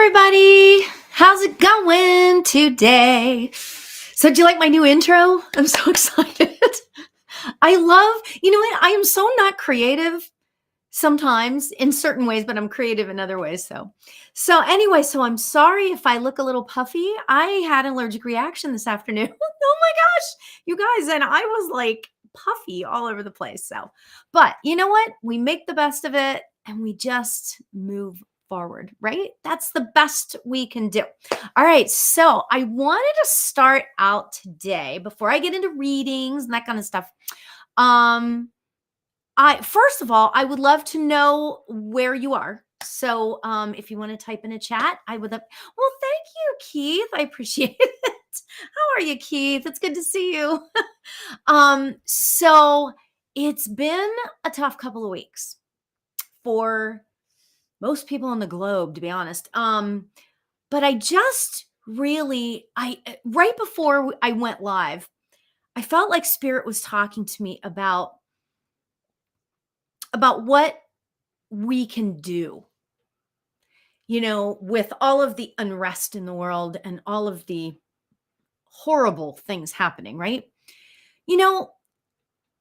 everybody. How's it going today? So do you like my new intro? I'm so excited. I love, you know what? I am so not creative sometimes in certain ways, but I'm creative in other ways. So anyway, so I'm sorry if I look a little puffy. I had an allergic reaction this afternoon. Oh my gosh, you guys. And I was like puffy all over the place. But you know what? We make the best of it and we just move forward, right? That's the best we can do. All right. So I wanted to start out today before I get into readings and that kind of stuff. First of all, I would love to know where you are. So if you want to type in a chat, I would love. Well, thank you, Keith. I appreciate it. How are you, Keith? It's good to see you. So it's been a tough couple of weeks for most people on the globe, to be honest. But I just really, right before I went live, I felt like Spirit was talking to me about what we can do, with all of the unrest in the world and all of the horrible things happening, right?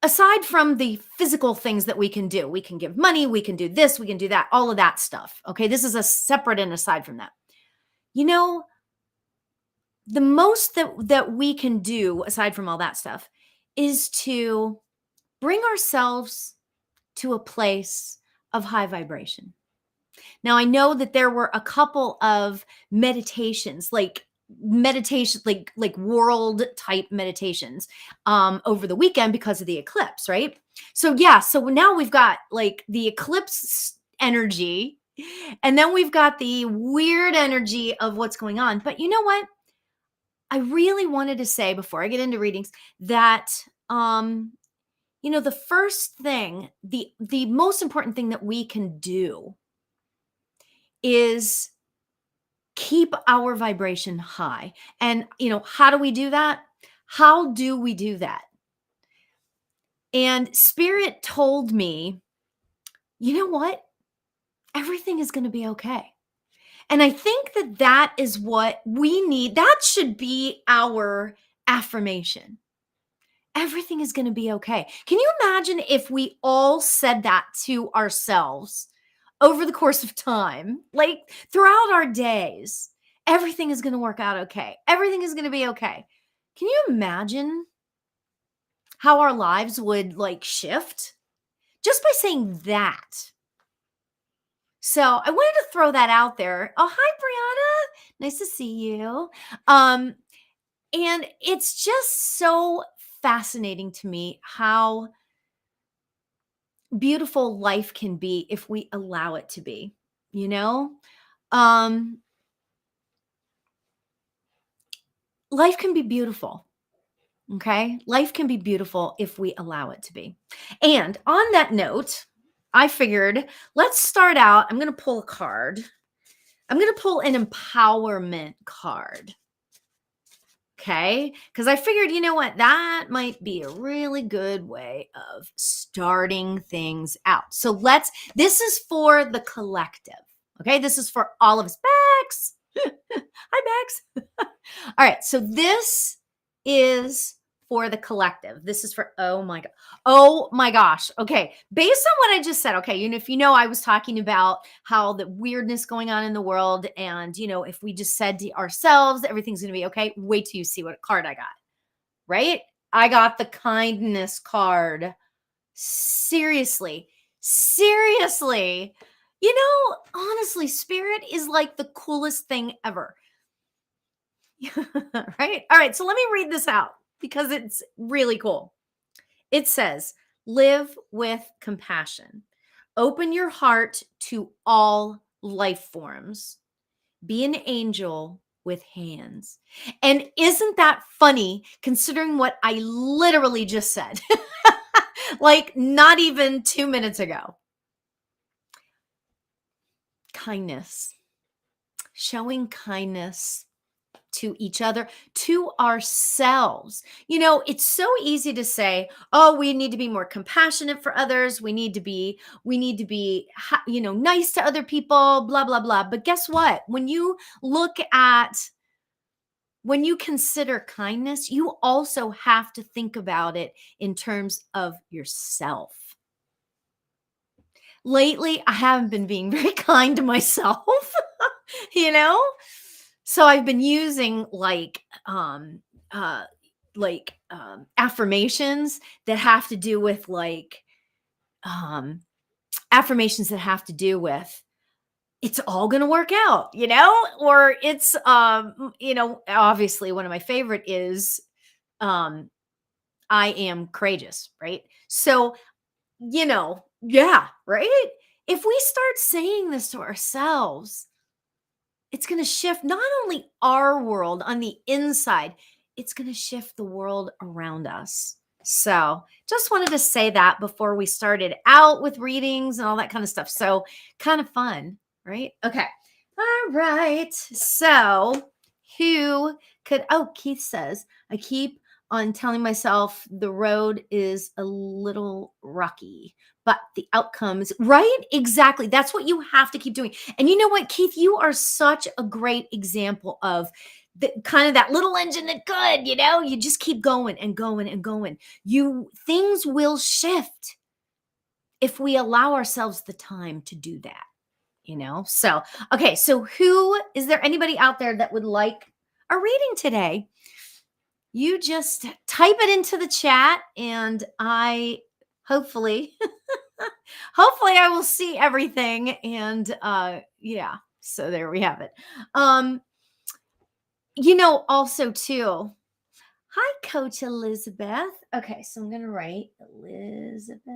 Aside from the physical things that we can do, we can give money, we can do this, we can do that, all of that stuff. Okay. This is a separate and aside from that. The most that we can do aside from all that stuff is to bring ourselves to a place of high vibration. Now, I know that there were a couple of meditations, like world type meditations over the weekend because of the eclipse, right? So yeah, so now we've got like the eclipse energy, and then we've got the weird energy of what's going on. But you know what? I really wanted to say before I get into readings that the first thing, the most important thing that we can do is keep our vibration high. And, how do we do that? How do we do that? And Spirit told me, you know what? Everything is going to be okay. And I think that is what we need. That should be our affirmation. Everything is going to be okay. Can you imagine if we all said that to ourselves over the course of time, like throughout our days? Everything is going to work out okay. Everything is going to be okay. Can you imagine how our lives would shift just by saying that? So I wanted to throw that out there. Oh, hi, Brianna. Nice to see you. And it's just so fascinating to me how beautiful life can be if we allow it to be, life can be beautiful. Okay. Life can be beautiful if we allow it to be. And on that note, I figured let's start out. I'm going to pull a card. I'm going to pull an empowerment card. Okay. Because I figured, you know what? That might be a really good way of starting things out. So this is for the collective. Okay. This is for all of us. Bex. Hi, Bex. All right. So this is for the collective. This is for, oh my gosh. Okay. Based on what I just said, okay. If I was talking about how the weirdness going on in the world and, if we just said to ourselves, everything's going to be okay. Wait till you see what card I got, right? I got the kindness card. Seriously. Honestly, Spirit is like the coolest thing ever. Right? All right. So let me read this out because it's really cool. It says, live with compassion. Open your heart to all life forms. Be an angel with hands. And isn't that funny considering what I literally just said? Like not even 2 minutes ago. Kindness. Showing kindness to each other, to ourselves. It's so easy to say, "Oh, we need to be more compassionate for others. We need to be nice to other people, blah blah blah." But guess what? When you consider kindness, you also have to think about it in terms of yourself. Lately, I haven't been being very kind to myself, you know? So I've been using uh affirmations that have to do with um affirmations that have to do with it's all going to work out, or it's obviously one of my favorite is um I am courageous, right? So, yeah, right? If we start saying this to ourselves, it's going to shift not only our world on the inside, it's going to shift the world around us. So, just wanted to say that before we started out with readings and all that kind of stuff. So, kind of fun, right? Okay. All right. So, Keith says, I keep on telling myself the road is a little rocky, but the outcomes, right? Exactly. That's what you have to keep doing. And you know what, Keith, you are such a great example of the kind of that little engine that could, you just keep going and going and going. Things will shift if we allow ourselves the time to do that, So, okay, so is there anybody out there that would like a reading today? You just type it into the chat and I hopefully hopefully I will see everything and yeah, so there we have it. Also too. Hi Coach Elizabeth. Okay, so I'm going to write Elizabeth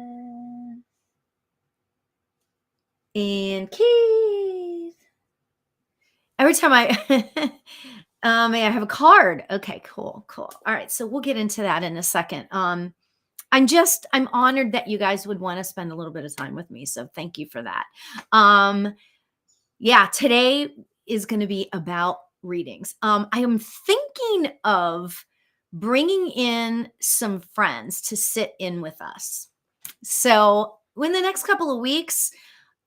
and Keith. Every time I I have a card. Okay, cool. All right, so we'll get into that in a second. I'm honored that you guys would want to spend a little bit of time with me. So thank you for that. Yeah, today is going to be about readings. I am thinking of bringing in some friends to sit in with us. So in the next couple of weeks,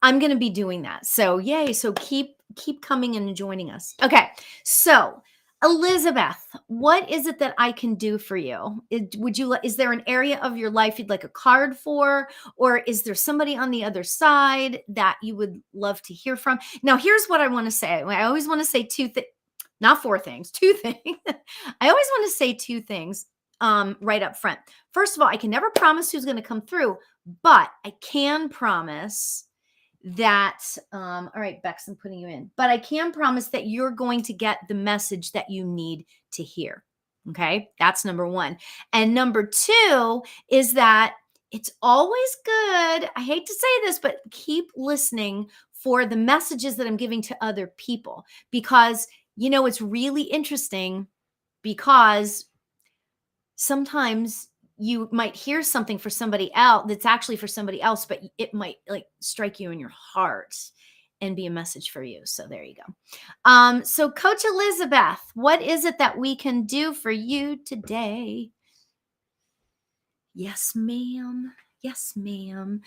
I'm going to be doing that. So yay. So keep coming and joining us. Okay. So Elizabeth, what is it that I can do for you? Is there an area of your life you'd like a card for? Or is there somebody on the other side that you would love to hear from? Now, here's what I want to say. I always want to say not four things, two things. I always want to say two things right up front. First of all, I can never promise who's going to come through, but I can promise that all right, Bex, I'm putting you in, but I can promise that you're going to get the message that you need to hear. Okay, that's number one. And number two is that it's always good, I hate to say this, but keep listening for the messages that I'm giving to other people, because it's really interesting, because sometimes you might hear something for somebody else that's actually for somebody else, but it might strike you in your heart and be a message for you. So there you go. So Coach Elizabeth, what is it that we can do for you today? Yes, ma'am. Yes, ma'am.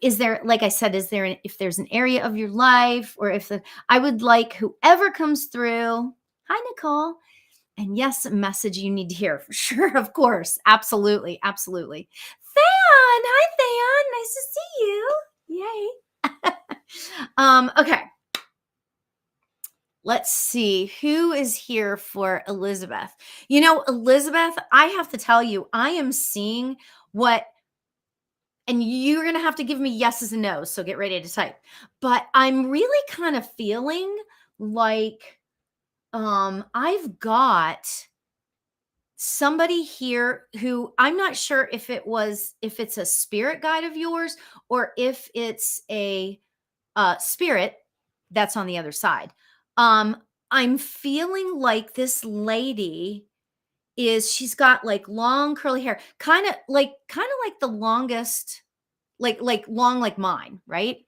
Is there, like I said, if there's an area of your life, or I would like whoever comes through. Hi, Nicole. And yes, a message you need to hear for sure. Of course. Absolutely. Absolutely. Than. Hi, Than. Nice to see you. Yay. Okay. Let's see who is here for Elizabeth. Elizabeth, I have to tell you, I am seeing and you're going to have to give me yeses and nos. So get ready to type. But I'm really kind of feeling like I've got somebody here who I'm not sure if it's a spirit guide of yours, or if it's a spirit that's on the other side. I'm feeling like this lady she's got long curly hair, kind of like the longest, like long like mine, right?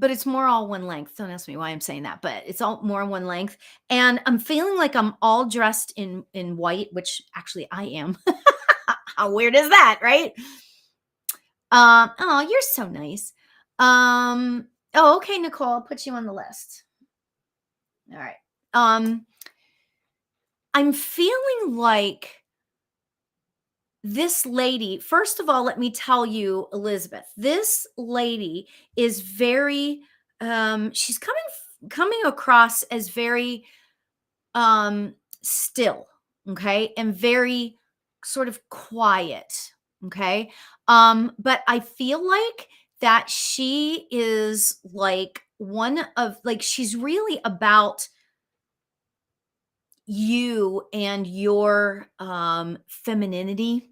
but it's more all one length. Don't ask me why I'm saying that, but it's all more one length. And I'm feeling like I'm all dressed in white, which actually I am. How weird is that, right? Oh, you're so nice. Oh, okay, Nicole, I'll put you on the list. All right. I'm feeling like this lady, first of all, let me tell you, Elizabeth, this lady is very, she's coming across as very still, okay, and very sort of quiet, okay. But I feel like that she is like one of like she's really about you and your femininity,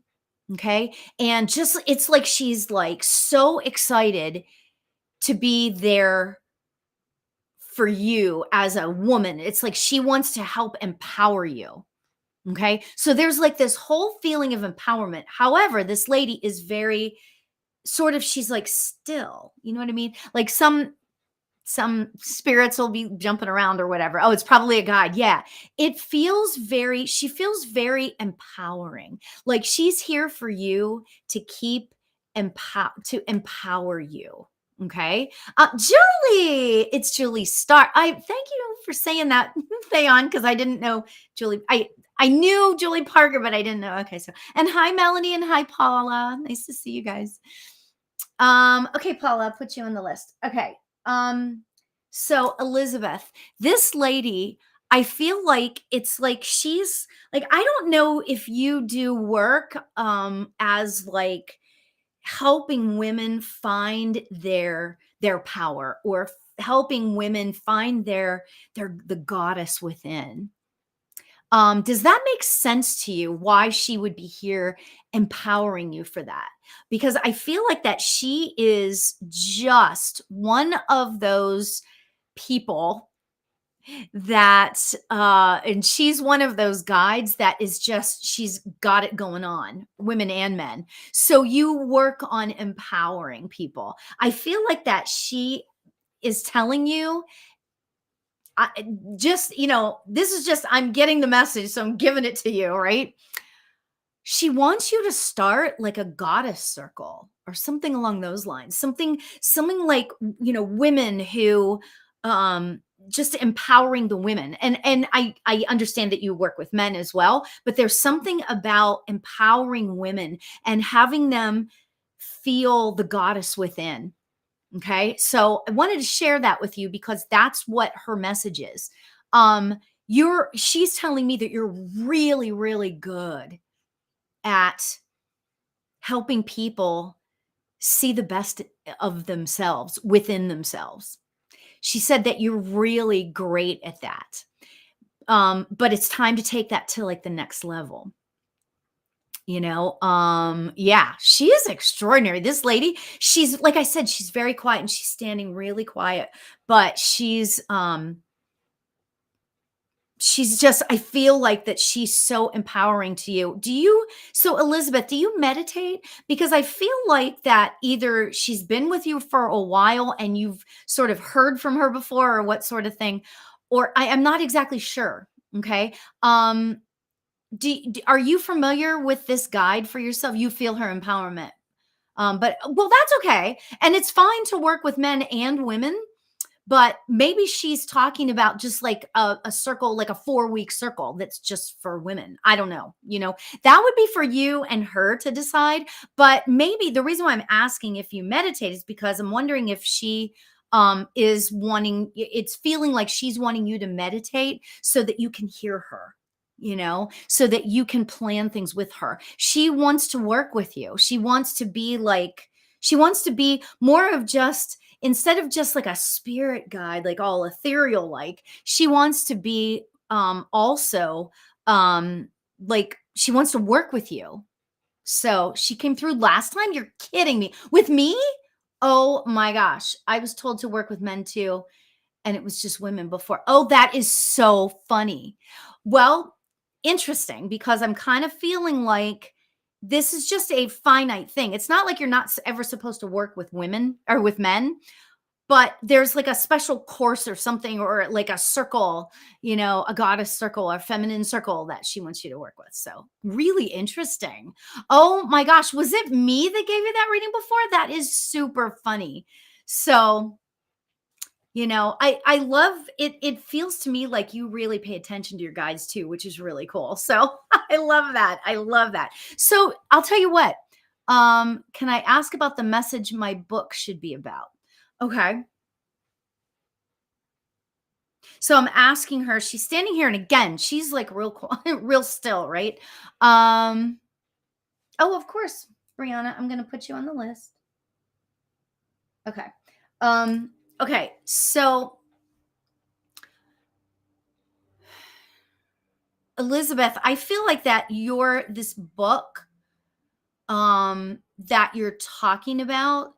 okay, and just it's like she's like so excited to be there for you as a woman. It's like she wants to help empower you. Okay. So there's like this whole feeling of empowerment. However, this lady is very sort of, she's like still, you know what I mean? Like some spirits will be jumping around or whatever. Oh, it's probably a guide. Yeah. She feels very empowering. Like she's here for you to keep to empower you. Okay. Julie, it's Julie Star. I thank you for saying that, Theon, because I didn't know Julie. I knew Julie Parker, but I didn't know. Okay. So, and hi, Melanie, and hi, Paula. Nice to see you guys. Okay, Paula, I'll put you on the list. Okay. So Elizabeth, this lady, I feel like it's like she's like, I don't know if you do work as like helping women find their power or helping women find their the goddess within. Does that make sense to you why she would be here empowering you for that? Because I feel like that she is just one of those people that and she's one of those guides that is just she's got it going on, women and men. So you work on empowering people. I feel like that she is telling you I just, this is just, I'm getting the message, so I'm giving it to you, right? She wants you to start like a goddess circle or something along those lines. Something like, women who just empowering the women. And I understand that you work with men as well, but there's something about empowering women and having them feel the goddess within. Okay. So I wanted to share that with you because that's what her message is. She's telling me that you're really, really good at helping people see the best of themselves within themselves. She said that you're really great at that. But it's time to take that to like the next level. Yeah, she is extraordinary. This lady, she's like I said, she's very quiet and she's standing really quiet, but she's just, I feel like that she's so empowering to you. So Elizabeth, do you meditate? Because I feel like that either she's been with you for a while and you've sort of heard from her before or what sort of thing, or I'm not exactly sure. Okay. Are you familiar with this guide for yourself? You feel her empowerment. But well, that's okay. And it's fine to work with men and women, but maybe she's talking about just like a circle, like a 4-week circle that's just for women. I don't know. That would be for you and her to decide. But maybe the reason why I'm asking if you meditate is because I'm wondering if she is wanting, it's feeling like she's wanting you to meditate so that you can hear her, so that you can plan things with her. She wants to work with you. She wants to be more of just, instead of just like a spirit guide, like all ethereal, like she wants to be also like she wants to work with you. So she came through last time. You're kidding me. With me? Oh my gosh. I was told to work with men too. And it was just women before. Oh, that is so funny. Well, interesting, because I'm kind of feeling like this is just a finite thing. It's not like you're not ever supposed to work with women or with men, but there's like a special course or something, or like a circle, a goddess circle or feminine circle that she wants you to work with. So really interesting. Oh my gosh, was it me that gave you that reading before? That is super funny. So I love it. It feels to me like you really pay attention to your guides too, which is really cool. So I love that. I love that. So I'll tell you what. Can I ask about the message my book should be about? Okay. So I'm asking her, she's standing here, and again, she's like real real still, right? Um, oh, of course, Brianna, I'm gonna put you on the list. Okay. Um, okay, so Elizabeth, I feel like that your this book that you're talking about.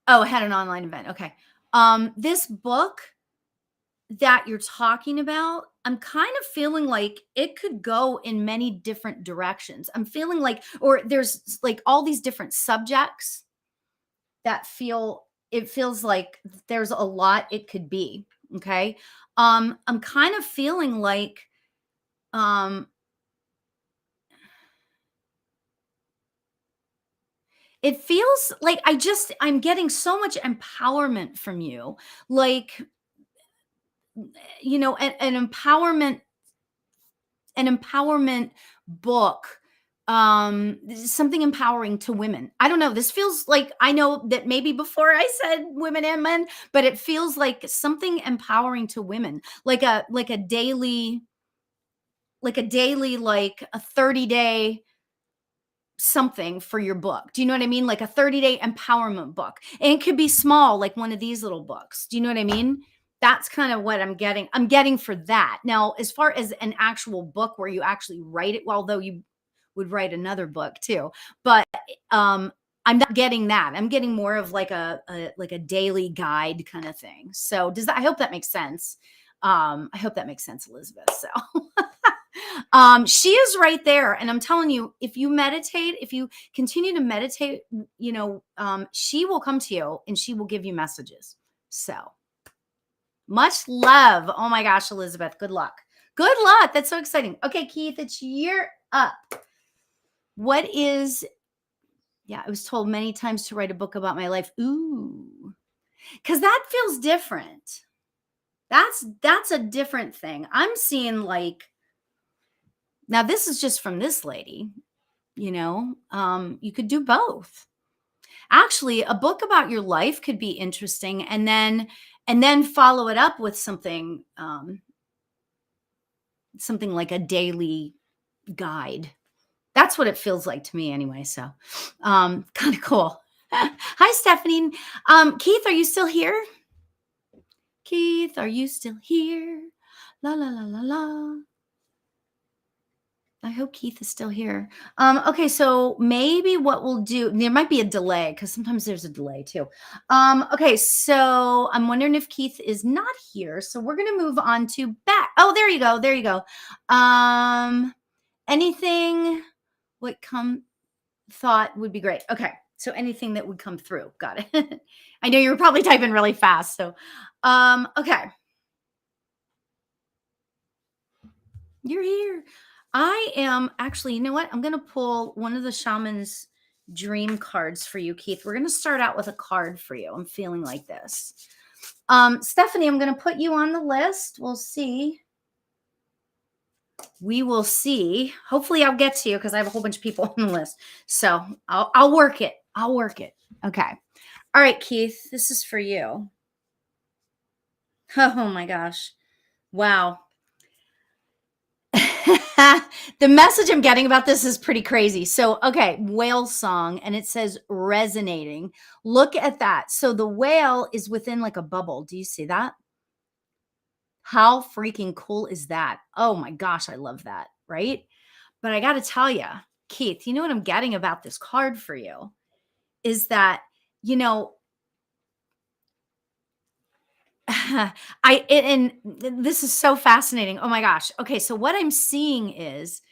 Oh, I had an online event. Okay. This book that you're talking about, I'm kind of feeling like it could go in many different directions. I'm feeling like, or there's like all these different subjects that it feels like there's a lot it could be. Okay. I'm kind of feeling like, um, it feels like I'm getting so much empowerment from you. Like, an empowerment book, something empowering to women. I don't know, this feels like, I know that maybe before I said women and men, but it feels like something empowering to women, like a 30-day something for your book. Do you know what I mean? Like a 30-day empowerment book. And it could be small, like one of these little books. Do you know what I mean? That's kind of what I'm getting. I'm getting for that. Now, as far as an actual book where you actually write it, well, though you would write another book too, but I'm not getting that. I'm getting more of like a daily guide kind of thing. So I hope that makes sense. I hope that makes sense, Elizabeth. So she is right there. And I'm telling you, if you meditate, if you continue to meditate, she will come to you and she will give you messages. So much love. Oh my gosh, Elizabeth, good luck. Good luck. That's so exciting. Okay, Keith, it's you're up. What is, yeah, I was told many times to write a book about my life. Ooh, because that feels different. That's a different thing. I'm seeing like, now this is just from this lady, you could do both. Actually, a book about your life could be interesting, and then follow it up with something like a daily guide. That's what it feels like to me anyway. So kind of cool. Hi, Stephanie. Keith, are you still here? Keith, are you still here? La la la la la. I hope Keith is still here. Okay, so maybe what we'll do, there might be a delay because sometimes there's a delay too. Okay, so I'm wondering if Keith is not here. So we're gonna move on to back. Oh, there you go. There you go. Anything what come thought would be great. Okay, so anything that would come through. Got it. I know you were probably typing really fast. So okay. You're here. I am actually, you know what? I'm going to pull one of the shaman's dream cards for you, Keith. We're going to start out with a card for you. I'm feeling like this. Stephanie, I'm going to put you on the list. We'll see. We will see. Hopefully I'll get to you because I have a whole bunch of people on the list. So I'll work it. I'll work it. Okay. All right, Keith, this is for you. Oh my gosh. Wow. The message I'm getting about this is pretty crazy. So, okay, whale song, and it says resonating. Look at that. So the whale is within like a bubble. Do you see that? How freaking cool is that? Oh my gosh, I love that, right? But I got to tell you, Keith, you know what I'm getting about this card for you is that, you know, and this is so fascinating. Oh my gosh. Okay, so what I'm seeing is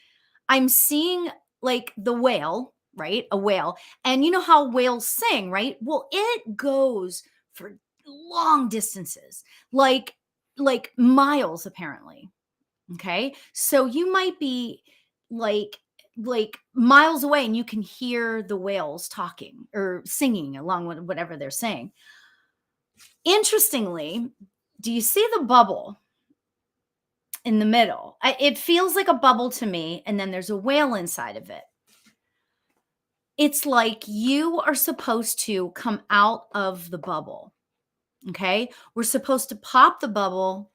I'm seeing like the whale, right? A whale. And you know how whales sing, right? Well, it goes for long distances, like miles apparently. Okay? So you might be like miles away and you can hear the whales talking or singing along with whatever they're saying. Interestingly, do you see the bubble in the middle? It feels like a bubble to me, and then there's a whale inside of it. It's like you are supposed to come out of the bubble. Okay. We're supposed to pop the bubble.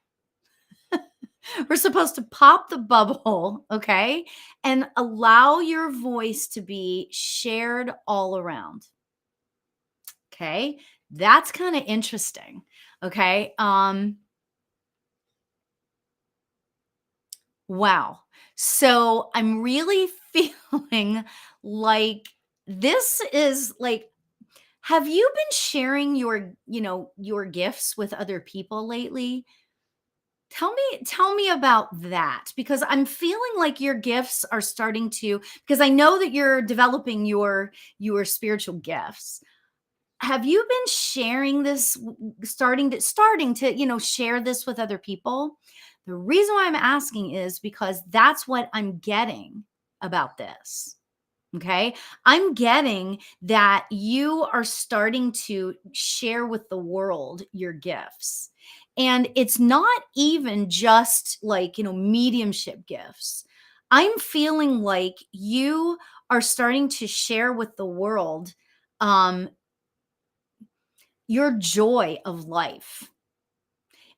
We're supposed to pop the bubble. Okay. And allow your voice to be shared all around. Okay. That's kind of interesting. Okay. Wow. So I'm really feeling like this is like, have you been sharing your gifts with other people lately? Tell me about that, because I'm feeling like your gifts are starting to, because I know that you're developing your spiritual gifts. Have you been sharing this, starting to share this with other people? The reason why I'm asking is because that's what I'm getting about this. Okay. I'm getting that you are starting to share with the world your gifts. And it's not even just like mediumship gifts. I'm feeling like you are starting to share with the world um, your joy of life.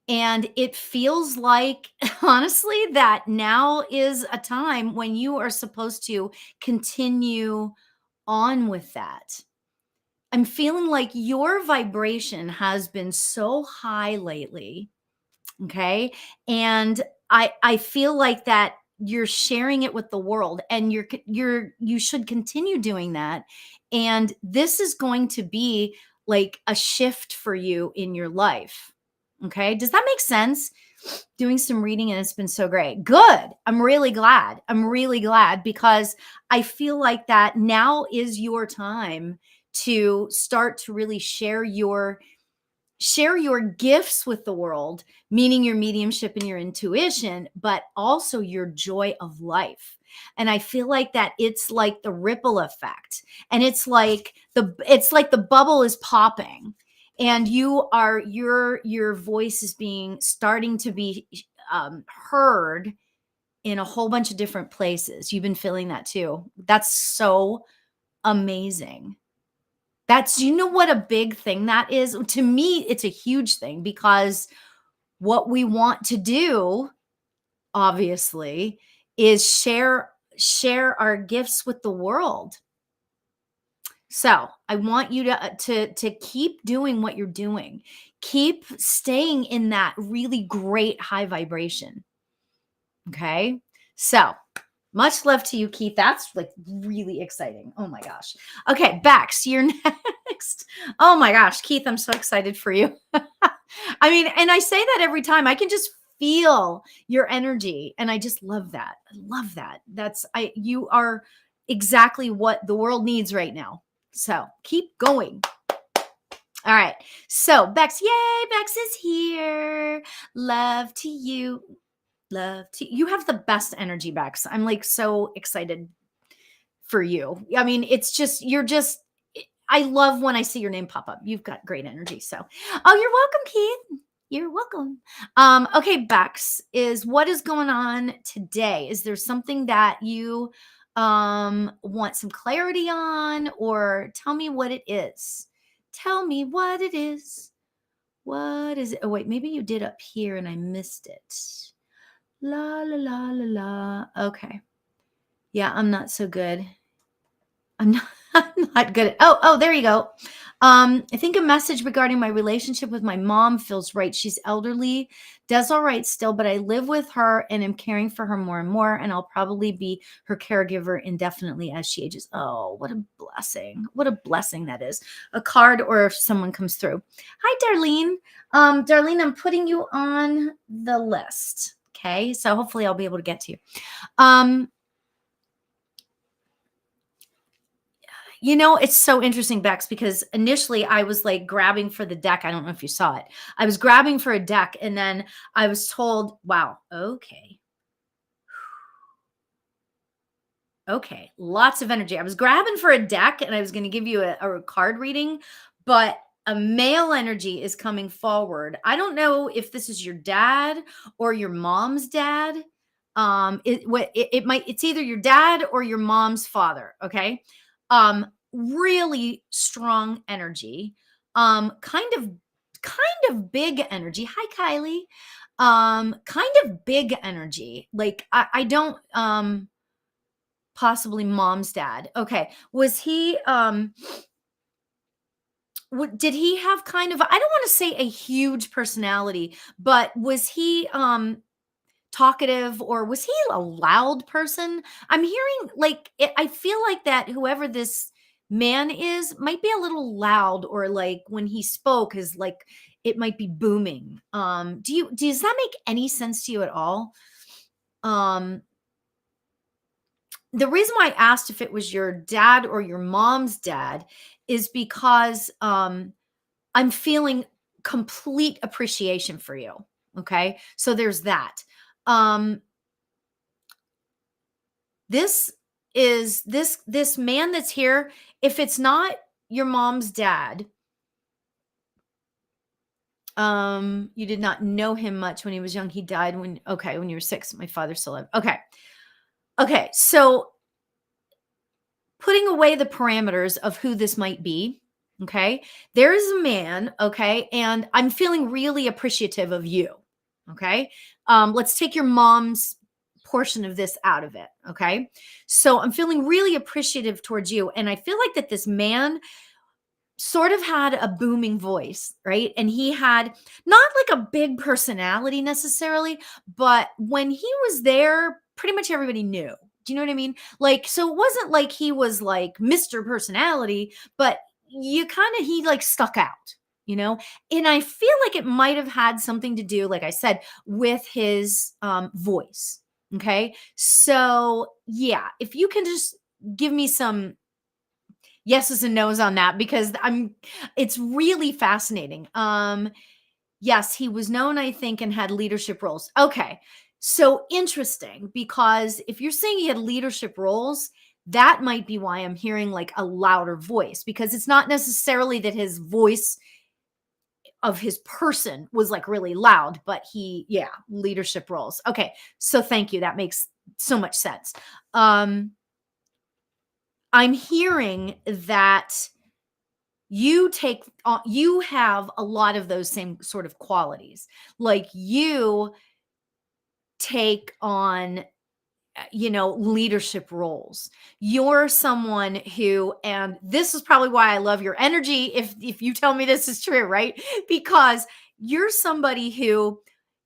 And it feels like, honestly, that now is a time when you are supposed to continue on with that. I'm feeling like your vibration has been so high lately. Okay. And I feel like that you're sharing it with the world, and you should continue doing that. And this is going to be like a shift for you in your life. Okay. Does that make sense? Doing some reading and it's been so great. Good. I'm really glad. I'm really glad because I feel like that now is your time to start to really share your gifts with the world, meaning your mediumship and your intuition, but also your joy of life. And I feel like that it's like the ripple effect. And it's like the bubble is popping, and your voice is being starting to be heard in a whole bunch of different places. You've been feeling that too. That's so amazing. You know what a big thing that is? To me, it's a huge thing because what we want to do, obviously, is share our gifts with the world. So I want you to keep doing what you're doing. Keep staying in that really great high vibration. Okay. So much love to you, Keith. That's like really exciting. Oh my gosh. Okay, Bex, you're next. Oh my gosh, Keith, I'm so excited for you. I mean, and I say that every time. I can just feel your energy, and I just love that. I love that. You are exactly what the world needs right now. So keep going. All right. So Bex, yay, Bex is here. Love to you. You have the best energy, Bex. I'm like so excited for you. I mean, I love when I see your name pop up. You've got great energy. So, oh, you're welcome, Keith. You're welcome. Okay, Bex, what is going on today? Is there something that you want some clarity on, or tell me what it is? Tell me what it is. What is it? Oh, wait, maybe you did up here and I missed it. La la la la la. Okay. Yeah, I'm not so good. I'm not, I'm not good. Oh, there you go. I think a message regarding my relationship with my mom feels right. She's elderly, does all right still, but I live with her and am caring for her more and more, and I'll probably be her caregiver indefinitely as she ages. Oh, what a blessing. What a blessing that is. A card, or if someone comes through. Hi, Darlene. Darlene, I'm putting you on the list. Okay, so hopefully I'll be able to get to you. It's so interesting, Bex, because initially I was like grabbing for the deck. I don't know if you saw it. I was grabbing for a deck and then I was told, wow, okay. Okay, lots of energy. I was grabbing for a deck and I was going to give you a card reading, but a male energy is coming forward. I don't know if this is your dad or your mom's dad. It's either your dad or your mom's father. Okay. Really strong energy. Kind of big energy. Hi, Kylie. Kind of big energy. Like I don't possibly mom's dad. Okay. Was he did he have kind of, I don't want to say a huge personality, but was he talkative or was he a loud person? I'm hearing like I feel like that whoever this man is might be a little loud, or like when he spoke is like it might be booming. Does that make any sense to you at all? Um the reason why I asked if it was your dad or your mom's dad is because I'm feeling complete appreciation for you. Okay. So there's that. Um, this this man that's here, if it's not your mom's dad, you did not know him much when he was young. He died when you were 6. My father still lived. Okay. Okay. So putting away the parameters of who this might be, okay, there is a man, okay, and I'm feeling really appreciative of you, okay. Let's take your mom's portion of this out of it, okay. So I'm feeling really appreciative towards you, and I feel like that this man sort of had a booming voice, right? And he had not like a big personality necessarily, but when he was there, pretty much everybody knew. Do you know what I mean? Like, so it wasn't like he was like Mr. Personality, but he like stuck out, you know? And I feel like it might have had something to do, like I said, with his voice. Okay. So, yeah, if you can just give me some yeses and nos on that, because it's really fascinating. Yes, he was known, I think, and had leadership roles. Okay. So interesting, because if you're saying he had leadership roles, that might be why I'm hearing like a louder voice, because it's not necessarily that his voice of his person was like really loud, but leadership roles. Okay. So thank you. That makes so much sense. I'm hearing that you have a lot of those same sort of qualities. Like you take on leadership roles. You're someone who, and this is probably why I love your energy, if you tell me this is true, right? Because you're somebody who,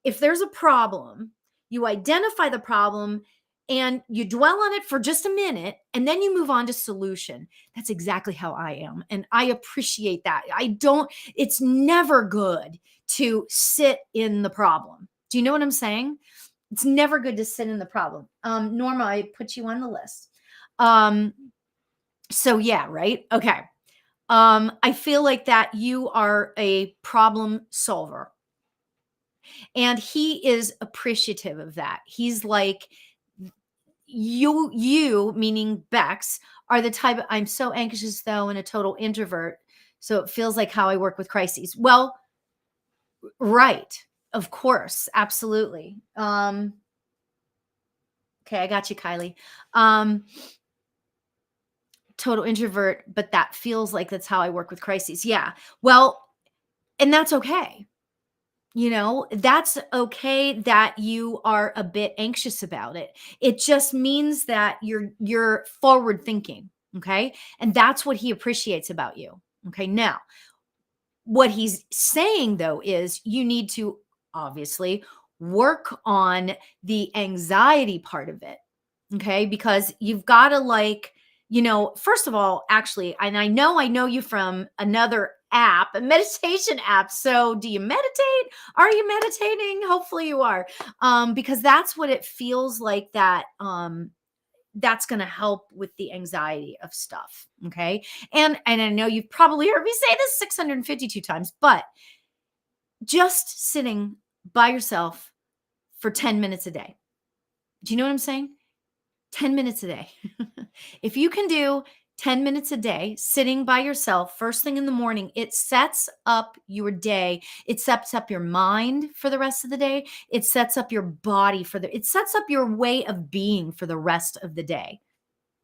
if there's a problem, you identify the problem and you dwell on it for just a minute and then you move on to solution. That's exactly how I am, and I appreciate that. It's never good to sit in the problem. Do you know what I'm saying? It's never good to sit in the problem. Norma, I put you on the list. So yeah, right? Okay. I feel like that you are a problem solver. And he is appreciative of that. He's like, you meaning Bex, are the type I'm so anxious though and a total introvert. So it feels like how I work with crises. Well, right. Of course. Absolutely. Okay, I got you, Kylie. Total introvert, but that feels like that's how I work with crises. Yeah. Well, and that's okay. That's okay that you are a bit anxious about it. It just means that you're forward thinking, okay? And that's what he appreciates about you. Okay? Now, what he's saying though is you need to obviously work on the anxiety part of it. Okay? Because you've got to first of all, actually, and I know you from another app, a meditation app. So do you meditate? Are you meditating? Hopefully you are. Because that's what it feels like, that that's going to help with the anxiety of stuff. Okay. And I know you've probably heard me say this 652 times, but just sitting by yourself for 10 minutes a day. Do you know what I'm saying? 10 minutes a day. If you can do 10 minutes a day sitting by yourself first thing in the morning, it sets up your day. It sets up your mind for the rest of the day. It sets up your body it sets up your way of being for the rest of the day.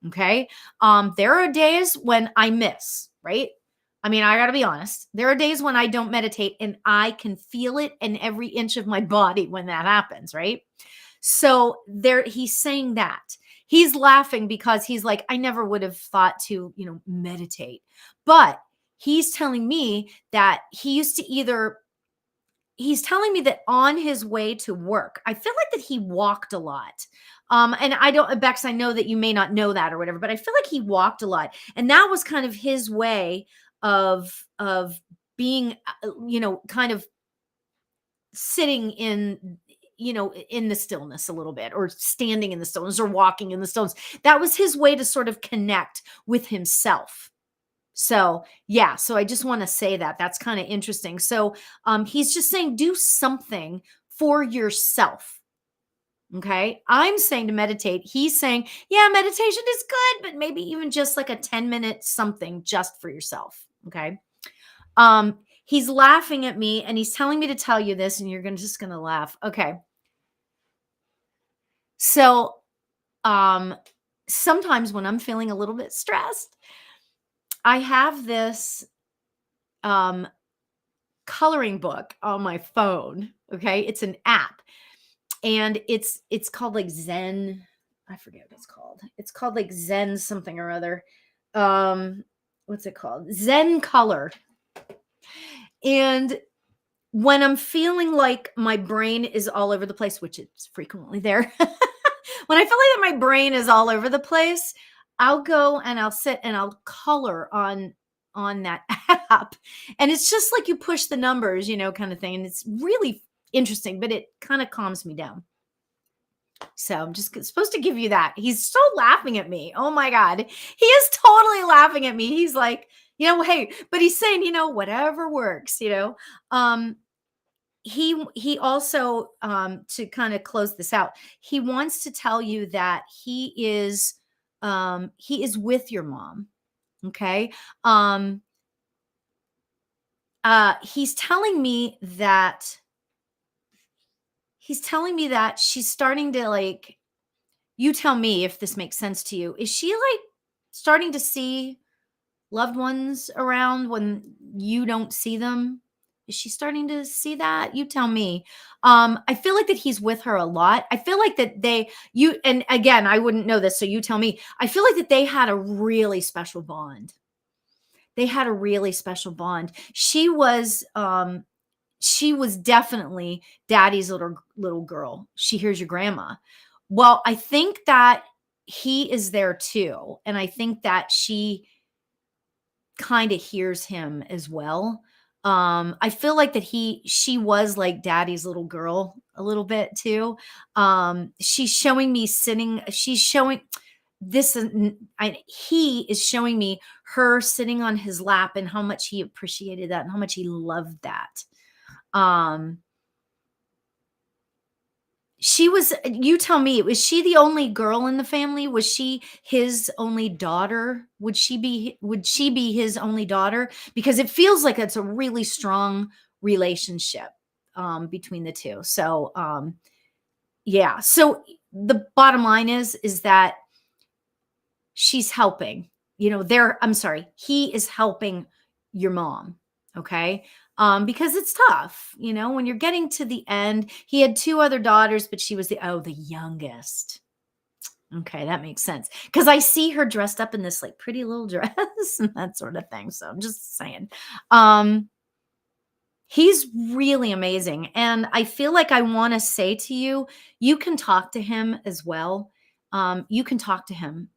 Okay. There are days when I miss, right? I mean, I got to be honest. There are days when I don't meditate and I can feel it in every inch of my body when that happens, right? So there, he's saying that. He's laughing because he's like, I never would have thought to, meditate. But he's telling me that he's telling me that on his way to work, I feel like that he walked a lot. And I don't, Bex, I know that you may not know that or whatever, but I feel like he walked a lot. And that was kind of his way of being, kind of sitting in the stillness a little bit, or standing in the stillness, or walking in the stillness. That was his way to sort of connect with himself. So yeah, so I just want to say that that's kind of interesting. So he's just saying, do something for yourself. Okay. I'm saying to meditate. He's saying, yeah, meditation is good, but maybe even just like a 10-minute something just for yourself. Okay. He's laughing at me and he's telling me to tell you this, and you're just going to laugh. Okay. So, sometimes when I'm feeling a little bit stressed, I have this, coloring book on my phone. Okay. It's an app, and it's called like Zen. I forget what it's called. It's called like Zen something or other. What's it called? Zen Color. And when I'm feeling like my brain is all over the place, which it's frequently there, when I feel like that my brain is all over the place, I'll go and I'll sit and I'll color on that app. And it's just like you push the numbers, kind of thing. And it's really interesting, but it kind of calms me down. So I'm just supposed to give you that. He's so laughing at me. Oh my God. He is totally laughing at me. He's like, hey, but he's saying, whatever works, he also, to kind of close this out, he wants to tell you that he is with your mom. Okay. He's telling me that she's starting to, like, you tell me if this makes sense to you. Is she like starting to see loved ones around when you don't see them? Is she starting to see that? You tell me. I feel like that he's with her a lot. I feel like that and again, I wouldn't know this, so you tell me. I feel like that they had a really special bond. They had a really special bond. She was definitely daddy's little girl. She hears your grandma. Well, I think that he is there too. And I think that she kind of hears him as well. I feel like that she was like daddy's little girl a little bit too. She's showing me he is showing me her sitting on his lap and how much he appreciated that and how much he loved that. You tell me, was she the only girl in the family? Was she his only daughter? Would she be his only daughter? Because it feels like it's a really strong relationship between the two. So yeah. So the bottom line is that she's helping. He is helping your mom. Okay. Because it's tough, when you're getting to the end. He had 2 other daughters, but she was the youngest. Okay, that makes sense. Because I see her dressed up in this like pretty little dress and that sort of thing. So I'm just saying. He's really amazing. And I feel like I want to say to you, you can talk to him as well. You can talk to him.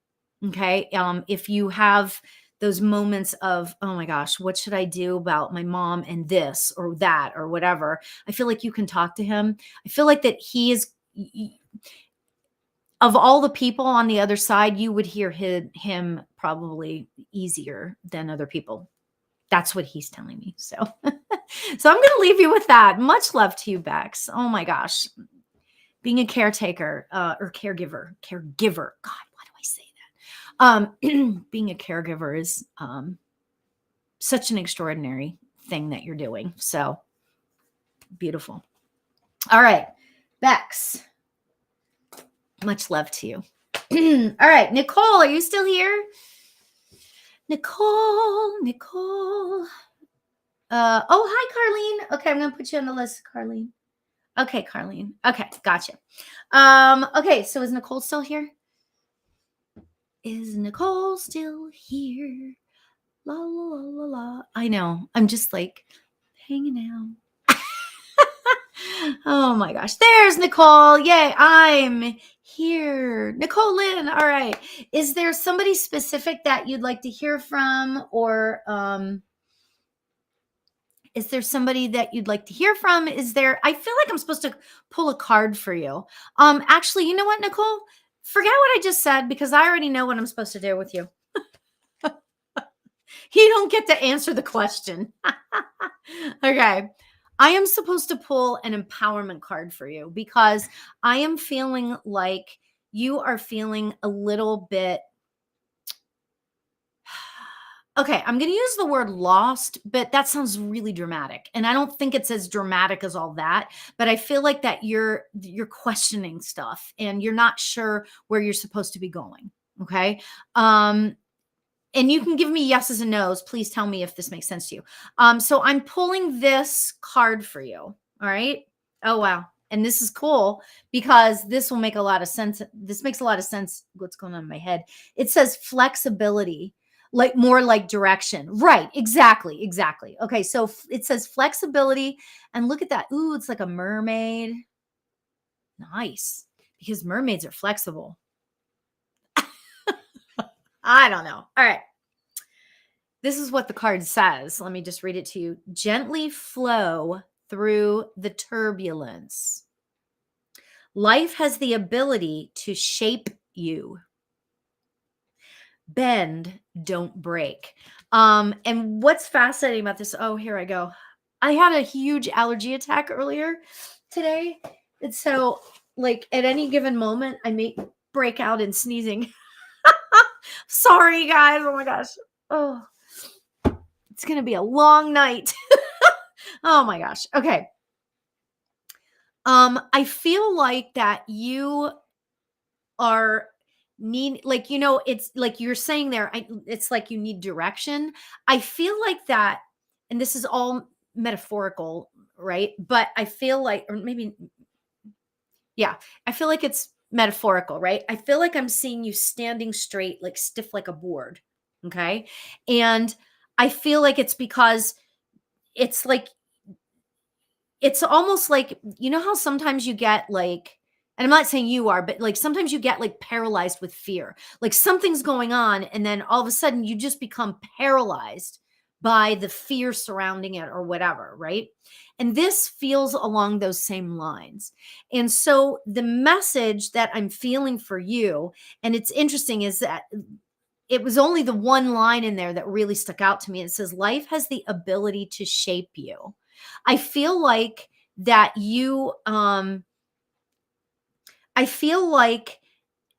Okay. If you have those moments of, oh my gosh, what should I do about my mom and this or that or whatever, I feel like you can talk to him. I feel like that he is, of all the people on the other side, you would hear him probably easier than other people. That's what he's telling me. So, so I'm going to leave you with that. Much love to you, Bex. Oh my gosh. Being a caretaker or caregiver. God, why do I say that? Being a caregiver is such an extraordinary thing that you're doing. So beautiful. All right, Bex. Much love to you. All right, Nicole, are you still here? Nicole. Oh, hi, Carlene. Okay, I'm gonna put you on the list, Carlene. Okay, Carlene. Okay, gotcha. Okay, so is Nicole still here? Is Nicole still here? La la la la la. I know. I'm just like hanging out. Oh my gosh. There's Nicole. Yay. I'm here. Nicole Lynn. All right. Is there somebody specific that you'd like to hear from, or is there somebody that you'd like to hear from? I feel like I'm supposed to pull a card for you. Actually, you know what, Nicole? Forget what I just said, because I already know what I'm supposed to do with you. You don't get to answer the question. Okay. I am supposed to pull an empowerment card for you, because I am feeling like you are feeling a little bit. Okay, I'm going to use the word lost, but that sounds really dramatic. And I don't think it's as dramatic as all that, but I feel like that you're questioning stuff and you're not sure where you're supposed to be going. Okay? And you can give me yeses and nos. Please tell me if this makes sense to you. So I'm pulling this card for you. All right. Oh, wow. And this is cool because this will make a lot of sense. This makes a lot of sense. What's going on in my head? It says flexibility, like more like direction. Right. Exactly. Okay. So it says flexibility, and look at that. Ooh, it's like a mermaid. Nice. Because mermaids are flexible. I don't know. All right. This is what the card says. Let me just read it to you. Gently flow through the turbulence. Life has the ability to shape you. Bend, don't break. And what's fascinating about this? Oh, here I go. I had a huge allergy attack earlier today. And so, like, at any given moment, I may break out in sneezing. Sorry, guys. Oh my gosh. Oh, it's going to be a long night. Oh my gosh. Okay. I feel like that you are like, it's like you're saying there, it's like you need direction. I feel like that, and this is all metaphorical, right? But I feel like, or maybe, yeah, I feel like it's metaphorical, right? I feel like I'm seeing you standing straight, like stiff like a board. Okay. And I feel like it's because it's like, it's almost like, you know how sometimes you get like, and I'm not saying you are, but like sometimes you get like paralyzed with fear. Like something's going on, and then all of a sudden you just become paralyzed by the fear surrounding it or whatever, right? And this feels along those same lines. And so the message that I'm feeling for you, and it's interesting, is that it was only the one line in there that really stuck out to me. It says, life has the ability to shape you. I feel like that I feel like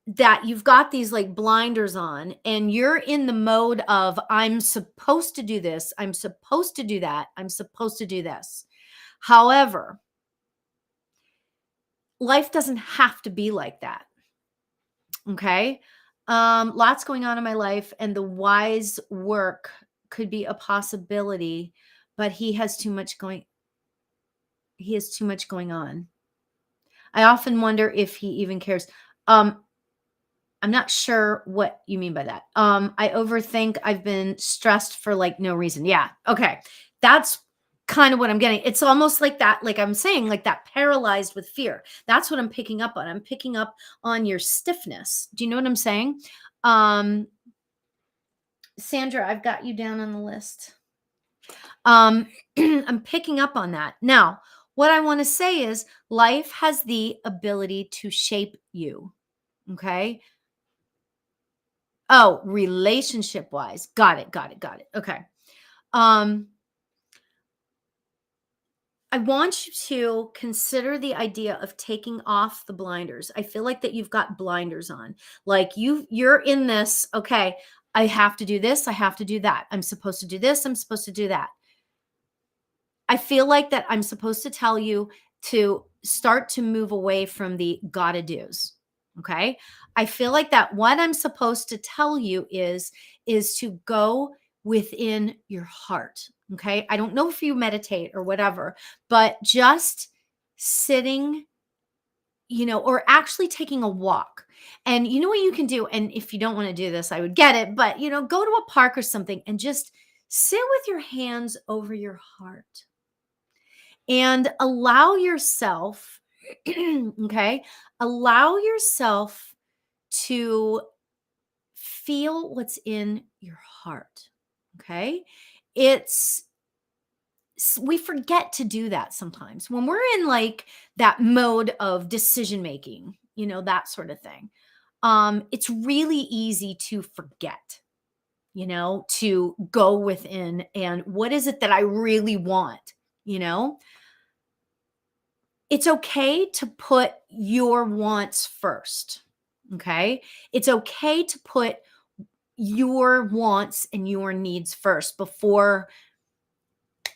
that you've got these like blinders on, and you're in the mode of, I'm supposed to do this, I'm supposed to do that, I'm supposed to do this. However, life doesn't have to be like that. Okay. Lots going on in my life, and the wise work could be a possibility, but he has too much going on. I often wonder if he even cares. I'm not sure what you mean by that. I overthink. I've been stressed for like no reason. Yeah. Okay. That's kind of what I'm getting. It's almost like that, like I'm saying, like that paralyzed with fear. That's what I'm picking up on. I'm picking up on your stiffness. Do you know what I'm saying? Sandra, I've got you down on the list. I'm picking up on that. Now, what I want to say is life has the ability to shape you. Okay. Oh, relationship wise. Got it. Got it. Got it. Okay. Um, I want you to consider the idea of taking off the blinders. I feel like that you've got blinders on. Like you're in this, okay, I have to do this, I have to do that. I'm supposed to do this, I'm supposed to do that. I feel like that I'm supposed to tell you to start to move away from the gotta do's. Okay. I feel like that what I'm supposed to tell you is to go within your heart. Okay. I don't know if you meditate or whatever, but just sitting, or actually taking a walk. And you know what you can do? And if you don't want to do this, I would get it, but go to a park or something and just sit with your hands over your heart and allow yourself, okay, allow yourself to feel what's in your heart. Okay. It's, we forget to do that sometimes when we're in like that mode of decision making, that sort of thing. It's really easy to forget, to go within and what is it that I really want, you know? It's okay to put your wants first. Okay. It's okay to put your wants and your needs first before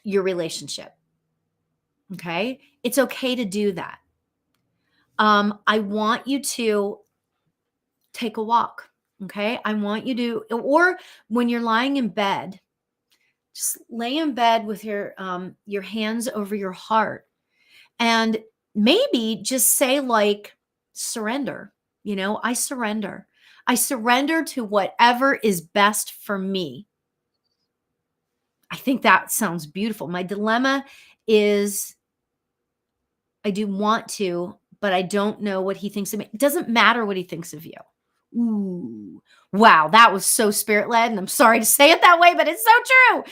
your relationship. Okay. It's okay to do that. I want you to take a walk. Okay. I want you to, or when you're lying in bed, just lay in bed with your hands over your heart and maybe just say like surrender. I surrender. I surrender to whatever is best for me. I think that sounds beautiful. My dilemma is I do want to, but I don't know what he thinks of me. It doesn't matter what he thinks of you. Ooh, wow, that was so spirit led. And I'm sorry to say it that way, but it's so true.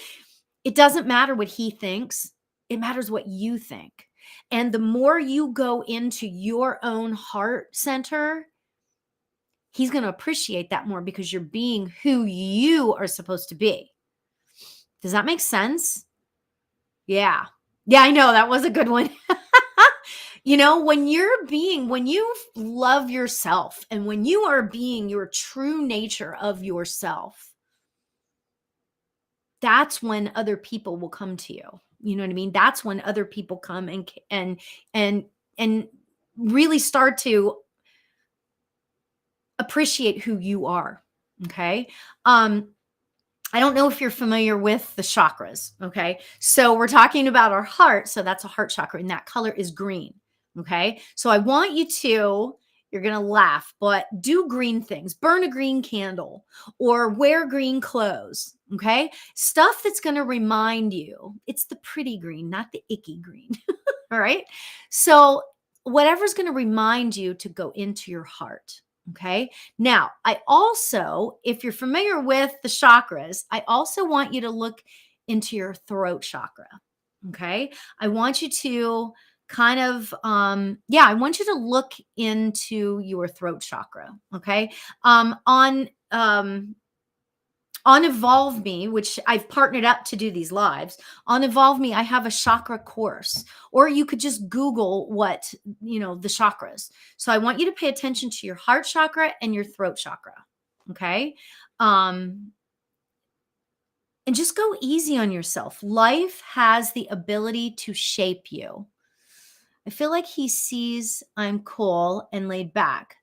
It doesn't matter what he thinks, it matters what you think. And the more you go into your own heart center, he's going to appreciate that more because you're being who you are supposed to be. Does that make sense? Yeah. Yeah, I know that was a good one. When you love yourself and when you are being your true nature of yourself, that's when other people will come to you. You know what I mean? That's when other people come and really start to appreciate who you are. Okay. I don't know if you're familiar with the chakras. Okay. So we're talking about our heart. So that's a heart chakra, and that color is green. Okay. So I want you to, you're going to laugh, but do green things, burn a green candle or wear green clothes. Okay. Stuff that's going to remind you it's the pretty green, not the icky green. All right. So whatever's going to remind you to go into your heart. Okay. Now, I also, if you're familiar with the chakras, I also want you to look into your throat chakra. Okay. I want you to kind of, I want you to look into your throat chakra. Okay. On Evolve Me, which I've partnered up to do these lives, on Evolve Me, I have a chakra course, or you could just Google the chakras. So I want you to pay attention to your heart chakra and your throat chakra. Okay. And just go easy on yourself. Life has the ability to shape you. I feel like he sees I'm cool and laid back,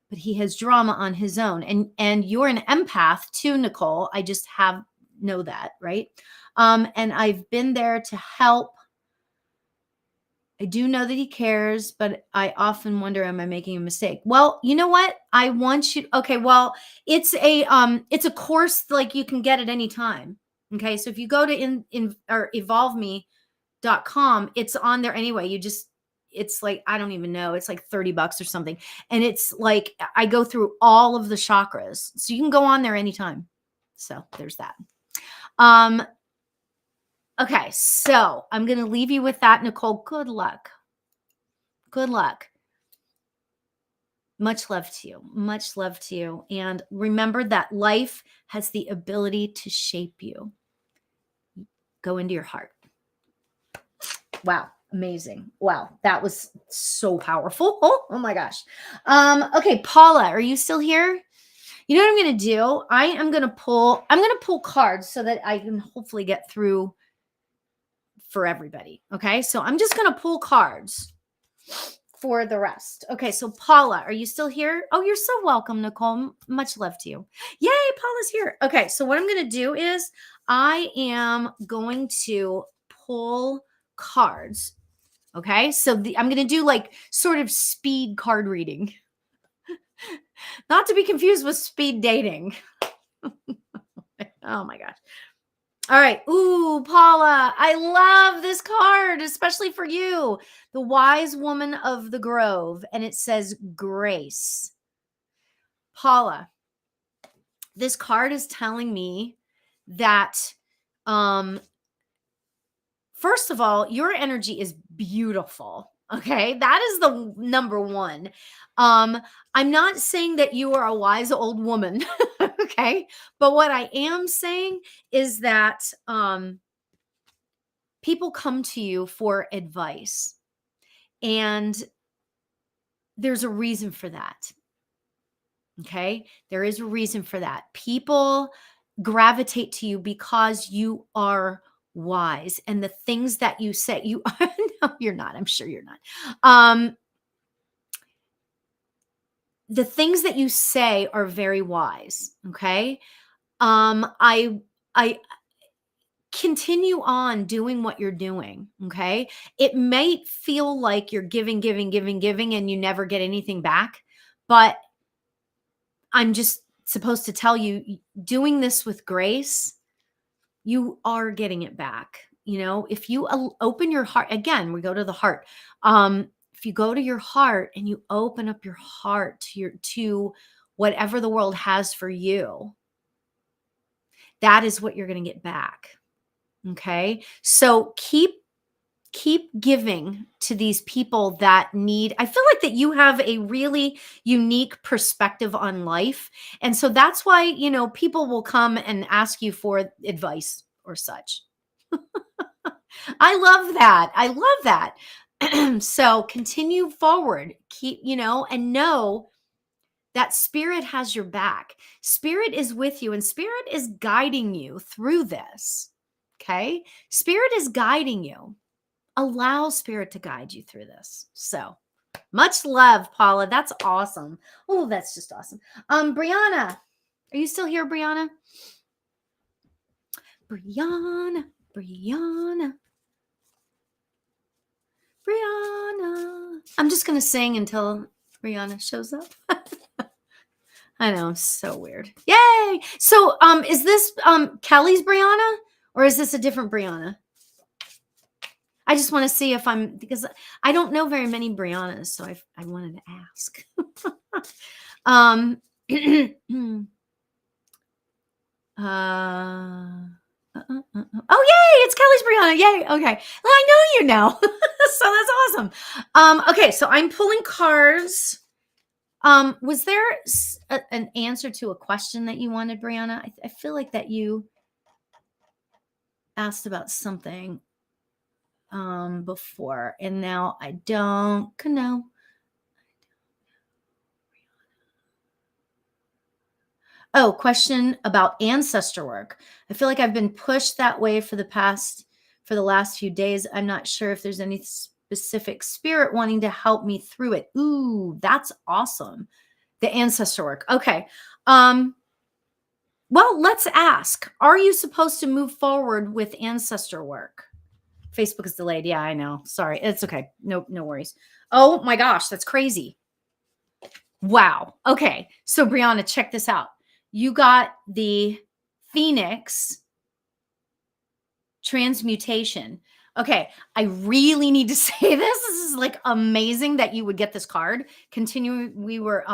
but he has drama on his own. And you're an empath too, Nicole. I just know that, right? And I've been there to help. I do know that he cares, but I often wonder, am I making a mistake? Well, you know what? I want you. Okay, well, it's a course like you can get at any time. Okay, so if you go to in or evolveme.com, it's on there anyway. It's like, I don't even know, it's like $30 or something. And it's like, I go through all of the chakras. So you can go on there anytime. So there's that. Okay. So I'm going to leave you with that, Nicole. Good luck. Good luck. Much love to you. Much love to you. And remember that life has the ability to shape you. Go into your heart. Wow. Amazing. Wow. That was so powerful. Oh my gosh. Okay, Paula, are you still here? You know what I'm going to do? I'm going to pull cards so that I can hopefully get through for everybody. Okay. So I'm just going to pull cards for the rest. Okay. So Paula, are you still here? Oh, you're so welcome, Nicole. Much love to you. Yay. Paula's here. Okay. So what I'm going to do is I am going to pull cards. Okay. So I'm going to do like sort of speed card reading, not to be confused with speed dating. Oh my gosh. All right. Ooh, Paula, I love this card, especially for you. The Wise Woman of the Grove. And it says grace. Paula, this card is telling me that, first of all, your energy is beautiful. Okay. That is the number one. I'm not saying that you are a wise old woman. Okay. But what I am saying is that, people come to you for advice, and there's a reason for that. Okay. There is a reason for that. People gravitate to you because you are wise, and the things that you say, you no, you're not. I'm sure you're not. The things that you say are very wise. Okay. I continue on doing what you're doing. Okay. It might feel like you're giving, and you never get anything back. But I'm just supposed to tell you, doing this with grace, you are getting it back. You know, if you open your heart, again, we go to the heart. If you go to your heart and you open up your heart to whatever the world has for you, that is what you're going to get back. Okay. So keep giving to these people that need. I feel like that you have a really unique perspective on life. And so that's why, people will come and ask you for advice or such. I love that. I love that. So continue forward, and know that spirit has your back. Spirit is with you, and spirit is guiding you through this. Okay. Spirit is guiding you. Allow spirit to guide you through this. So much love, Paula. That's awesome. Oh, that's just awesome. Brianna, are you still here, Brianna? Brianna. I'm just going to sing until Brianna shows up. I know, so weird. Yay. So, is this Kelly's Brianna, or is this a different Brianna? I just want to see if because I don't know very many Briannas, so I wanted to ask. Oh, yay, it's Kelly's Brianna. Yay. Okay. Well, I know you now. So that's awesome. Okay, so I'm pulling cards. Was there an answer to a question that you wanted, Brianna? I feel like that you asked about something before, and now I don't know. Oh, question about ancestor work. I feel like I've been pushed that way for the last few days. I'm not sure if there's any specific spirit wanting to help me through it. Ooh, that's awesome. The ancestor work. Okay. Well, let's ask. Are you supposed to move forward with ancestor work? Facebook is delayed. Yeah, I know. Sorry. It's okay. No worries. Oh my gosh, that's crazy. Wow. Okay. So Brianna, check this out. You got the Phoenix transmutation. Okay. I really need to say this. This is like amazing that you would get this card. We were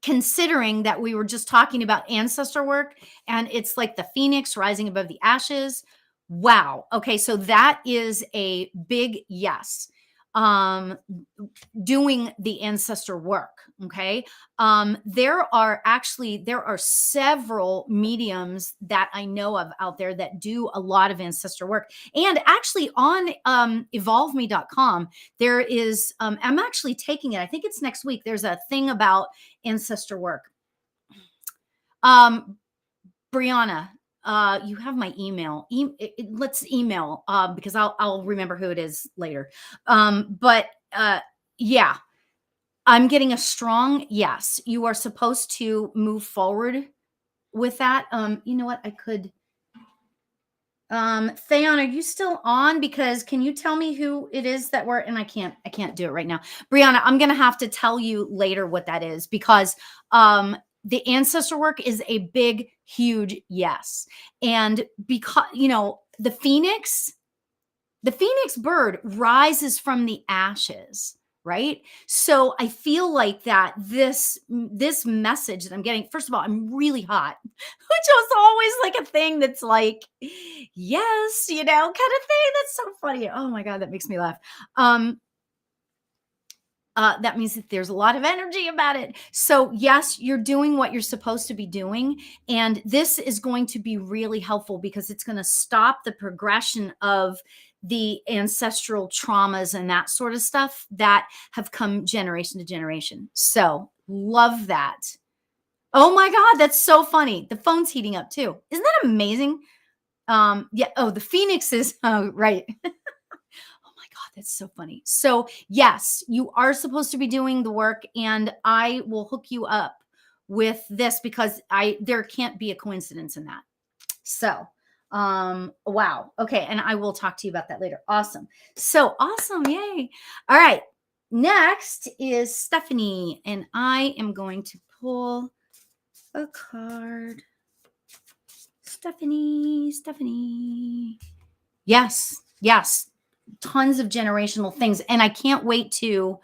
considering that we were just talking about ancestor work, and it's like the Phoenix rising above the ashes. Wow. Okay. So that is a big yes. doing the ancestor work. Okay. There are several mediums that I know of out there that do a lot of ancestor work. And actually on evolveme.com, there is, I'm actually taking it. I think it's next week. There's a thing about ancestor work. Brianna, you have my email. Let's email because I'll remember who it is later. Yeah, I'm getting a strong yes. You are supposed to move forward with that. You know what? I could. Theon, are you still on? Because can you tell me who it is that we're? And I can't do it right now. Brianna, I'm gonna have to tell you later what that is because the ancestor work is a big, huge yes. And because the phoenix bird rises from the ashes, right? So I feel like that this message that I'm getting, first of all, I'm really hot, which is always like a thing that's like, yes, kind of thing. That's so funny. Oh my God, that makes me laugh. That means that there's a lot of energy about it. So yes, you're doing what you're supposed to be doing. And this is going to be really helpful because it's going to stop the progression of the ancestral traumas and that sort of stuff that have come generation to generation. So love that. Oh my God, that's so funny. The phone's heating up too. Isn't that amazing? Yeah. Oh, the phoenix is right. That's so funny. So yes, you are supposed to be doing the work and I will hook you up with this because there can't be a coincidence in that. So, wow. Okay. And I will talk to you about that later. Awesome. So awesome. Yay. All right. Next is Stephanie and I am going to pull a card. Stephanie. Yes. Tons of generational things. And I can't wait to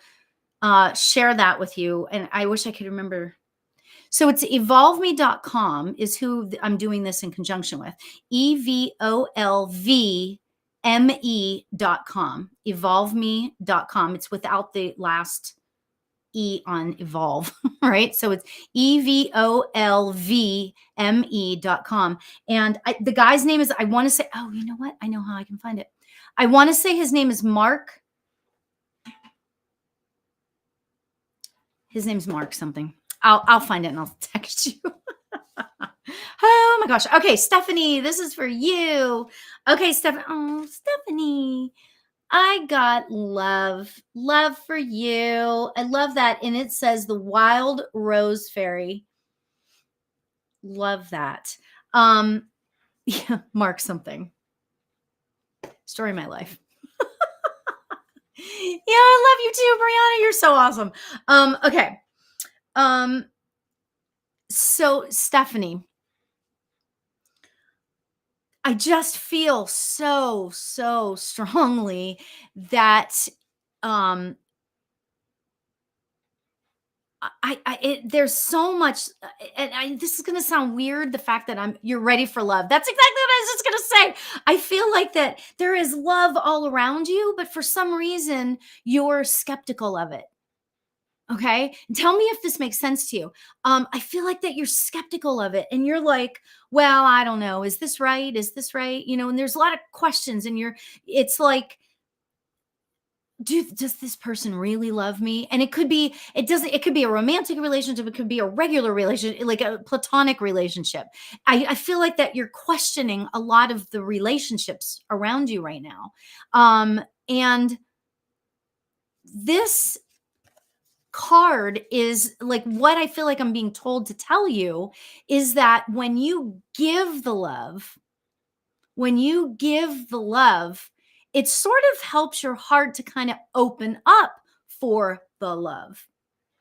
share that with you. And I wish I could remember. So it's evolveme.com is who I'm doing this in conjunction with. EVOLVME.com. Evolveme.com. It's without the last E on evolve, right? So it's EVOLVME.com. And the guy's name is, I want to say, oh, you know what? I know how I can find it. I want to say his name is Mark. His name's Mark something. I'll find it and I'll text you. Oh my gosh. Okay, Stephanie, this is for you. Okay, Stephanie. Oh, Stephanie. I got love for you. I love that. And it says the wild rose fairy. Love that. Yeah, Mark something. Story of my life. Yeah, I love you too, Brianna. You're so awesome. Okay. So Stephanie, I just feel so strongly that there's so much, and this is going to sound weird. The fact that you're ready for love. That's exactly what I was just going to say. I feel like that there is love all around you, but for some reason you're skeptical of it. Okay. Tell me if this makes sense to you. I feel like that you're skeptical of it and you're like, well, I don't know. Is this right? Is this right? And there's a lot of questions and it's like, does this person really love me? And it could be a romantic relationship. It could be a regular relationship, like a platonic relationship. I feel like that you're questioning a lot of the relationships around you right now. And this card is like what I feel like I'm being told to tell you is that when you give the love, it sort of helps your heart to kind of open up for the love.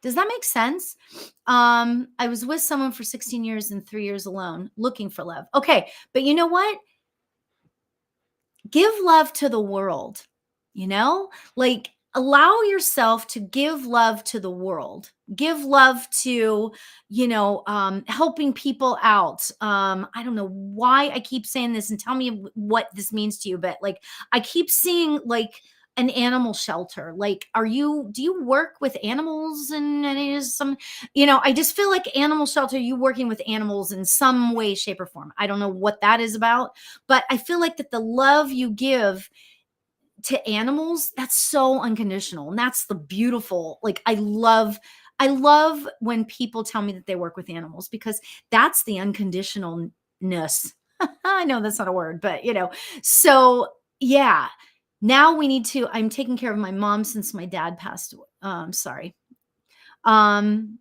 Does that make sense? I was with someone for 16 years and 3 years alone looking for love. Okay. But you know what? Give love to the world, like allow yourself to give love to the world. Give love to, helping people out. I don't know why I keep saying this and tell me what this means to you, but like I keep seeing like an animal shelter. Like, do you work with animals and any some, I just feel like animal shelter, you working with animals in some way, shape, or form. I don't know what that is about, but I feel like that the love you give to animals, that's so unconditional. And that's the beautiful, like, I love when people tell me that they work with animals, because that's the unconditionalness. I know that's not a word, but so yeah. Now I'm taking care of my mom since my dad passed away. Sorry. Um,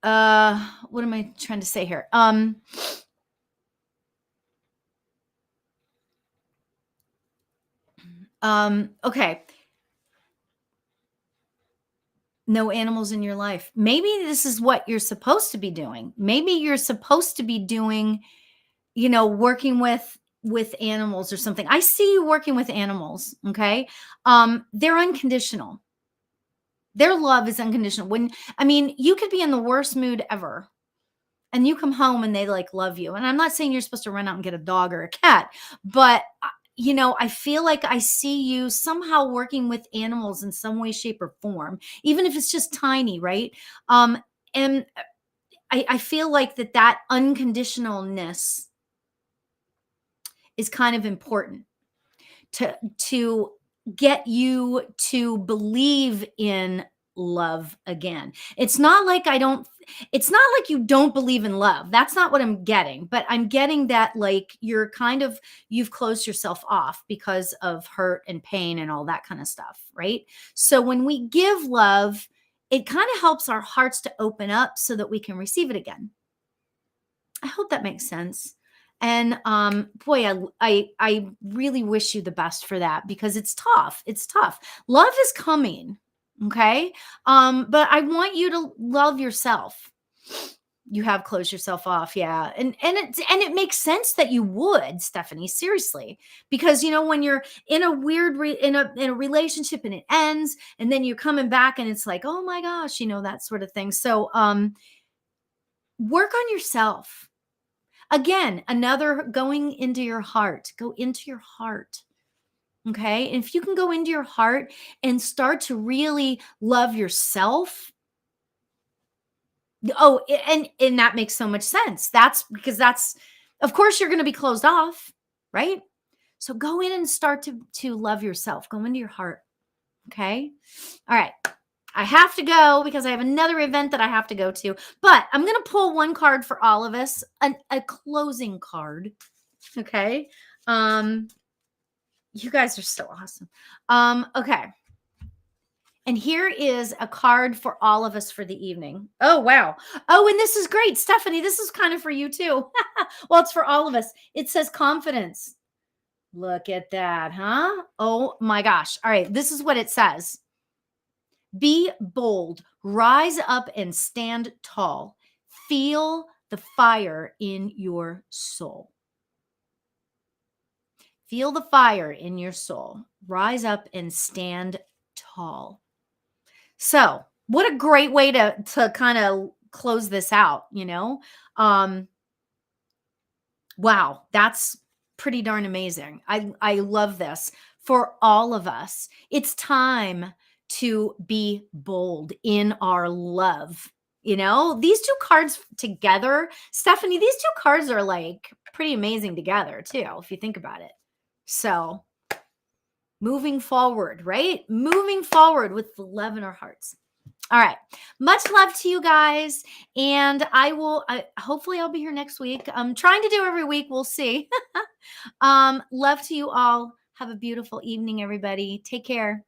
what am I trying to say here? Okay. No animals in your life. Maybe this is what you're supposed to be doing. Maybe you're supposed to be doing, working with animals or something. I see you working with animals, okay? They're unconditional. Their love is unconditional. You could be in the worst mood ever, and you come home and they like love you. And I'm not saying you're supposed to run out and get a dog or a cat, but I feel like I see you somehow working with animals in some way, shape, or form, even if it's just tiny, right? And I feel like that unconditionalness is kind of important to get you to believe in love again. It's not like you don't believe in love. That's not what I'm getting, but I'm getting that, like, you've closed yourself off because of hurt and pain and all that kind of stuff, right? So when we give love, it kind of helps our hearts to open up so that we can receive it again. I hope that makes sense. And boy, I really wish you the best for that, because it's tough. It's tough. Love is coming, okay? But I want you to love yourself. You have closed yourself off, yeah, and it makes sense that you would, Stephanie. Seriously, because when you're in a weird in a relationship and it ends, and then you're coming back and it's like, oh my gosh, that sort of thing. So work on yourself. Again, another going into your heart. Go into your heart. Okay. And if you can go into your heart and start to really love yourself. Oh, and that makes so much sense. That's because of course, you're going to be closed off, right? So go in and start to love yourself. Go into your heart. Okay. All right. I have to go because I have another event that I have to go to, but I'm going to pull one card for all of us, a closing card. Okay. You guys are so awesome. Okay. And here is a card for all of us for the evening. Oh, wow. Oh, and this is great. Stephanie, this is kind of for you too. Well, it's for all of us. It says confidence. Look at that, huh? Oh my gosh. All right. This is what it says. Be bold, rise up and stand tall. Feel the fire in your soul. Feel the fire in your soul. Rise up and stand tall. So, what a great way to kind of close this out, Wow, that's pretty darn amazing. I love this for all of us. It's time to be bold in our love. These two cards together, Stephanie, these two cards are like pretty amazing together too, if you think about it. So, moving forward, right? Moving forward with the love in our hearts. All right. Much love to you guys. And hopefully I'll be here next week. I'm trying to do every week. We'll see. Love to you all. Have a beautiful evening, everybody. Take care.